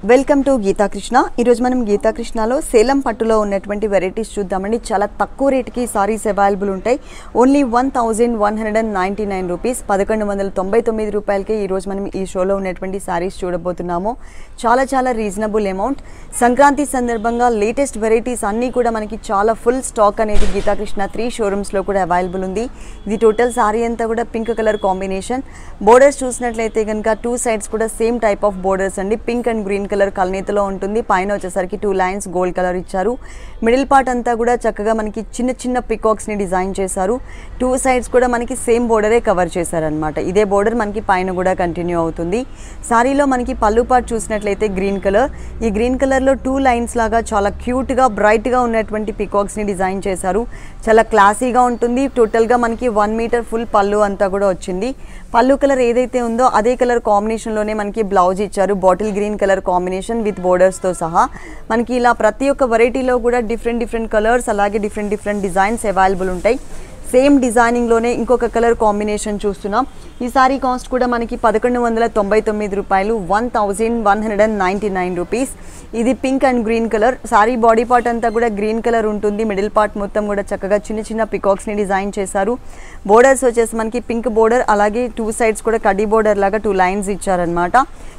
Welcome to Gita Krishna. ఈరోజు మనం గీతా కృష్ణలో సేలం పట్టులో ఉన్నటువంటి వెరైటీస్ చూద్దామండి. చాలా తక్కువ రేటుకి సారీస్ అవైలబుల్ ఉంటాయి. ఓన్లీ 1199 రూపీస్, 1199 రూపాయలకి ఈరోజు మనం ఈ షోలో ఉన్నటువంటి సారీస్ చూడబోతున్నాము. చాలా రీజనబుల్ అమౌంట్. సంక్రాంతి సందర్భంగా లేటెస్ట్ వెరైటీస్ అన్నీ కూడా మనకి చాలా ఫుల్ స్టాక్ అనేది గీతా కృష్ణ 3 షోరూమ్స్లో కూడా అవైలబుల్ ఉంది. ఇది టోటల్ సారీ అంతా కూడా పింక్ కలర్ కాంబినేషన్. బోర్డర్స్ చూసినట్లయితే కనుక 2 సైడ్స్ కూడా సేమ్ టైప్ ఆఫ్ బోర్డర్స్ అండి. పింక్ అండ్ గ్రీన్ కలర్ కల్నేతలో ఉంటుంది. పైన వచ్చేసరికి 2 లైన్స్ గోల్డ్ కలర్ ఇచ్చారు. మిడిల్ పార్ట్ అంతా కూడా చక్కగా మనకి చిన్న పికాక్స్ ని డిజైన్ చేశారు. 2 సైడ్స్ కూడా మనకి సేమ్ బోర్డరే కవర్ చేశారనమాట. ఇదే బోర్డర్ మనకి పైన కూడా కంటిన్యూ అవుతుంది. సారీలో మనకి పళ్ళు పార్ట్ చూసినట్లయితే గ్రీన్ కలర్. ఈ గ్రీన్ కలర్లో 2 లైన్స్ లాగా చాలా క్యూట్గా బ్రైట్గా ఉన్నటువంటి పికాక్స్ని డిజైన్ చేశారు. చాలా క్లాసీగా ఉంటుంది. టోటల్గా మనకి 1 మీటర్ ఫుల్ పళ్ళు అంతా కూడా వచ్చింది. పళ్ళు కలర్ ఏదైతే ఉందో అదే కలర్ కాంబినేషన్లోనే మనకి బ్లౌజ్ ఇచ్చారు. Bottle green colour combination with బోర్డర్స్తో సహా. మనకి ఇలా ప్రతి ఒక్క వెరైటీలో కూడా డిఫరెంట్ కలర్స్ అలాగే డిఫరెంట్ డిజైన్స్ అవైలబుల్ ఉంటాయి. సేమ్ డిజైనింగ్లోనే ఇంకొక కలర్ కాంబినేషన్ చూస్తున్నాం. ఈ సారీ కాస్ట్ కూడా మనకి 1199 రూపాయలు, 1199 రూపీస్. ఇది pink and green colour. Sorry body part అంతా కూడా గ్రీన్ కలర్ ఉంటుంది. మిడిల్ పార్ట్ మొత్తం కూడా చక్కగా చిన్న పికాక్స్ని డిజైన్ చేశారు. బోర్డర్స్ వచ్చేసి మనకి పింక్ బోర్డర్ అలాగే 2 సైడ్స్ కూడా కడ్డీ బోర్డర్ లాగా 2 లైన్స్ ఇచ్చారనమాట.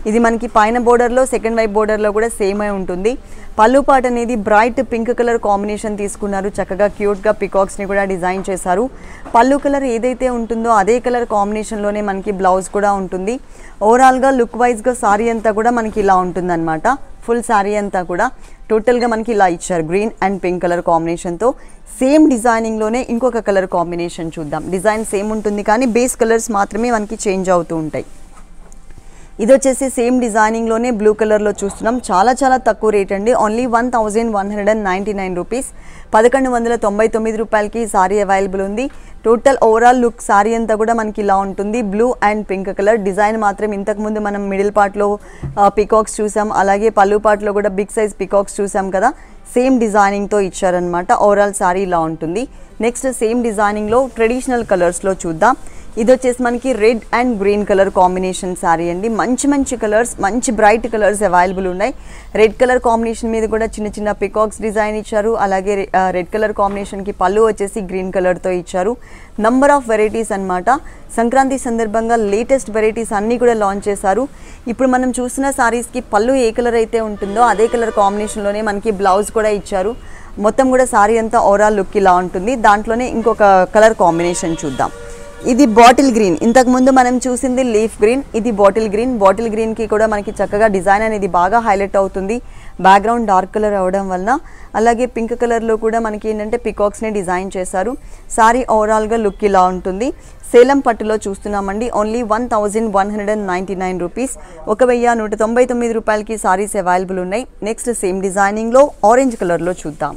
ఇది మనకి పైన బోర్డర్లో సెకండ్ వైపు బోర్డర్లో కూడా సేమ్ అయి ఉంటుంది. పళ్ళు పార్ట్ అనేది బ్రైట్ పింక్ కలర్ కాంబినేషన్ తీసుకున్నారు. చక్కగా క్యూట్గా పికాక్స్ని కూడా డిజైన్ చేశారు. పళ్ళు కలర్ ఏదైతే ఉంటుందో అదే కలర్ కాంబినేషన్లోనే మనకి బ్లౌజ్ కూడా ఉంటుంది. ఓవరాల్గా లుక్ వైజ్గా సారీ అంతా కూడా మనకి ఇలా ఉంటుందన్నమాట. ఫుల్ సారీ అంతా కూడా టోటల్గా మనకి ఇలా ఇచ్చారు. గ్రీన్ అండ్ పింక్ కలర్ కాంబినేషన్తో సేమ్ డిజైనింగ్లోనే ఇంకొక కలర్ కాంబినేషన్ చూద్దాం. డిజైన్ సేమ్ ఉంటుంది కానీ బేస్ కలర్స్ మాత్రమే మనకి చేంజ్ అవుతూ ఉంటాయి. ఇది వచ్చేసి సేమ్ డిజైనింగ్లోనే బ్లూ కలర్లో చూస్తున్నాం. చాలా తక్కువ రేట్ అండి. ఓన్లీ 1199 రూపీస్, 1199 రూపాయలకి సారీ అవైలబుల్ ఉంది. టోటల్ ఓవరాల్ లుక్ సారీ అంతా కూడా మనకి ఇలా ఉంటుంది. Blue and pink colour. Design మాత్రం ఇంతకుముందు మనం మిడిల్ పార్ట్లో పికాక్స్ చూసాం, అలాగే పళ్ళు పార్ట్లో కూడా బిగ్ సైజ్ పికాక్స్ చూసాం కదా. సేమ్ డిజైనింగ్తో ఇచ్చారనమాట. ఓవరాల్ సారీ ఇలా ఉంటుంది. నెక్స్ట్ సేమ్ డిజైనింగ్లో ట్రెడిషనల్ కలర్స్లో చూద్దాం. ఇది వచ్చేసి మనకి red and green colour combination sari అండి. మంచి కలర్స్, మంచి బ్రైట్ కలర్స్ అవైలబుల్ ఉన్నాయి. రెడ్ కలర్ కాంబినేషన్ మీద కూడా చిన్న పికాక్స్ డిజైన్ ఇచ్చారు. అలాగే రెడ్ కలర్ కాంబినేషన్కి పళ్ళు వచ్చేసి గ్రీన్ కలర్తో ఇచ్చారు. నంబర్ ఆఫ్ వెరైటీస్ అనమాట. సంక్రాంతి సందర్భంగా లేటెస్ట్ వెరైటీస్ అన్నీ కూడా లాంచ్ చేశారు. ఇప్పుడు మనం చూసిన సారీస్కి పళ్ళు ఏ కలర్ అయితే ఉంటుందో అదే కలర్ కాంబినేషన్లోనే మనకి బ్లౌజ్ కూడా ఇచ్చారు. మొత్తం కూడా సారీ అంతా ఓవరాల్ లుక్ ఇలా ఉంటుంది. దాంట్లోనే ఇంకొక కలర్ కాంబినేషన్ చూద్దాం. ఇది బాటిల్ గ్రీన్. ఇంతకుముందు మనం చూసింది లీఫ్ గ్రీన్, ఇది బాటిల్ గ్రీన్. బాటిల్ గ్రీన్కి కూడా మనకి చక్కగా డిజైన్ అనేది బాగా హైలైట్ అవుతుంది. బ్యాక్గ్రౌండ్ డార్క్ కలర్ అవడం వలన. అలాగే పింక్ కలర్లో కూడా మనకి ఏంటంటే పికాక్స్ని డిజైన్ చేశారు. సారీ ఓవరాల్గా లుక్ ఇలా ఉంటుంది. సేలం పట్టులో చూస్తున్నామండి. ఓన్లీ 1199 రూపీస్, 1199 రూపాయలకి సారీస్ అవైలబుల్ ఉన్నాయి. నెక్స్ట్ సేమ్ డిజైనింగ్లో ఆరెంజ్ కలర్లో చూద్దాం.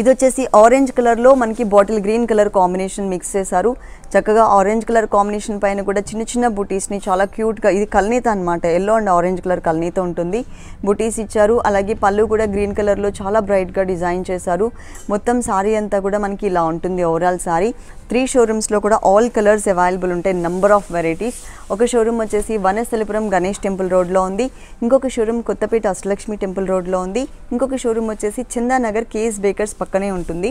ఇది వచ్చేసి ఆరెంజ్ కలర్లో మనకి bottle green colour combination mix చేశారు. చక్కగా ఆరెంజ్ కలర్ కాంబినేషన్ పైన కూడా చిన్న బుటీస్ని చాలా క్యూట్గా, ఇది కల్నీత అనమాట. ఎల్లో అండ్ ఆరెంజ్ కలర్ కల్నీత ఉంటుంది. బుటీస్ ఇచ్చారు. అలాగే పళ్ళు కూడా గ్రీన్ కలర్లో చాలా బ్రైట్గా డిజైన్ చేశారు. మొత్తం సారీ అంతా కూడా మనకి ఇలా ఉంటుంది ఓవరాల్ సారీ. 3 షోరూమ్స్లో కూడా ఆల్ కలర్స్ అవైలబుల్ ఉంటాయి. Number of varieties. ఒక షోరూమ్ వచ్చేసి వనస్థలిపురం గణేష్ టెంపుల్ రోడ్లో ఉంది. ఇంకొక షోరూమ్ కొత్తపేట అష్టలక్ష్మి టెంపుల్ రోడ్లో ఉంది. ఇంకొక షోరూమ్ వచ్చేసి చందానగర్ కేఎస్ బేకర్స్ పక్కనే ఉంటుంది.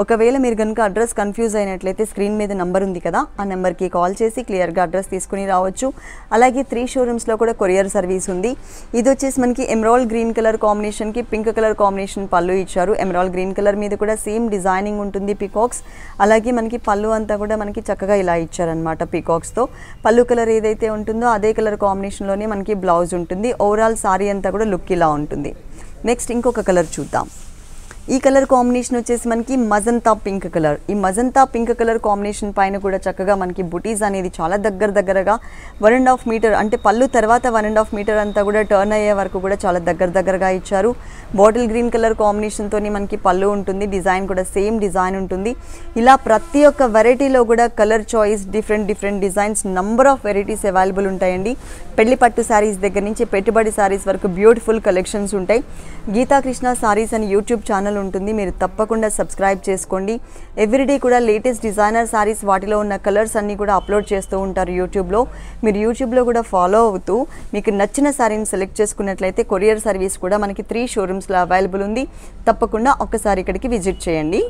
ఒకవేళ మీరు కనుక అడ్రస్ కన్ఫ్యూజ్ అయినట్లయితే స్క్రీన్ మీద నెంబర్ ఉంది కదా, ఆ నెంబర్కి కాల్ చేసి క్లియర్గా అడ్రస్ తీసుకుని రావచ్చు. అలాగే 3 షోరూమ్స్లో కూడా కొరియర్ సర్వీస్ ఉంది. ఇది వచ్చేసి మనకి ఎమరాల్డ్ గ్రీన్ కలర్ కాంబినేషన్కి పింక్ కలర్ కాంబినేషన్ పళ్ళు ఇచ్చారు. ఎమరాల్డ్ గ్రీన్ కలర్ మీద కూడా సేమ్ డిజైనింగ్ ఉంటుంది పికాక్స్. అలాగే మనకి పళ్ళు అంతా కూడా మనకి చక్కగా ఇలా ఇచ్చారనమాట పికాక్స్తో. పళ్ళు కలర్ ఏదైతే ఉంటుందో అదే కలర్ కాంబినేషన్లోనే మనకి బ్లౌజ్ ఉంటుంది. ఓవరాల్ సారీ అంతా కూడా లుక్ ఇలా ఉంటుంది. నెక్స్ట్ ఇంకొక కలర్ చూద్దాం. ఈ కలర్ కాంబినేషన్ వచ్చేసి మనకి మజంతా పింక్ కలర్. ఈ మజంతా పింక్ కలర్ కాంబినేషన్ పైన కూడా చక్కగా మనకి బుటీస్ అనేది చాలా దగ్గరగా 1.5 మీటర్, అంటే పళ్ళు తర్వాత 1.5 మీటర్ అంతా కూడా టర్న్ అయ్యే వరకు కూడా చాలా దగ్గరగా ఇచ్చారు. బాటిల్ గ్రీన్ కలర్ కాంబినేషన్తో మనకి పళ్ళు ఉంటుంది. డిజైన్ కూడా సేమ్ డిజైన్ ఉంటుంది. ఇలా ప్రతి ఒక్క వెరైటీలో కూడా colour choice, different designs, number of varieties available ఉంటాయండి. పెళ్లి పట్టు శారీస్ దగ్గర నుంచి పెట్టుబడి శారీస్ వరకు బ్యూటిఫుల్ కలెక్షన్స్ ఉంటాయి. గీతా కృష్ణ సారీస్ అని యూట్యూబ్ ఛానల్ ఉంటుంది, మీరు తప్పకుండా సబ్స్క్రైబ్ చేసుకోండి. ఎవ్రీడే కూడా లేటెస్ట్ డిజైనర్ సారీస్ వాటిలో ఉన్న కలర్స్ అన్నీ కూడా అప్లోడ్ చేస్తూ ఉంటారు యూట్యూబ్లో. మీరు యూట్యూబ్లో కూడా ఫాలో అవుతూ మీకు నచ్చిన సారీని సెలెక్ట్ చేసుకున్నట్లయితే కొరియర్ సర్వీస్ కూడా మనకి 3 షోరూమ్స్లో అవైలబుల్ ఉంది. తప్పకుండా ఒక్కసారి ఇక్కడికి విజిట్ చేయండి.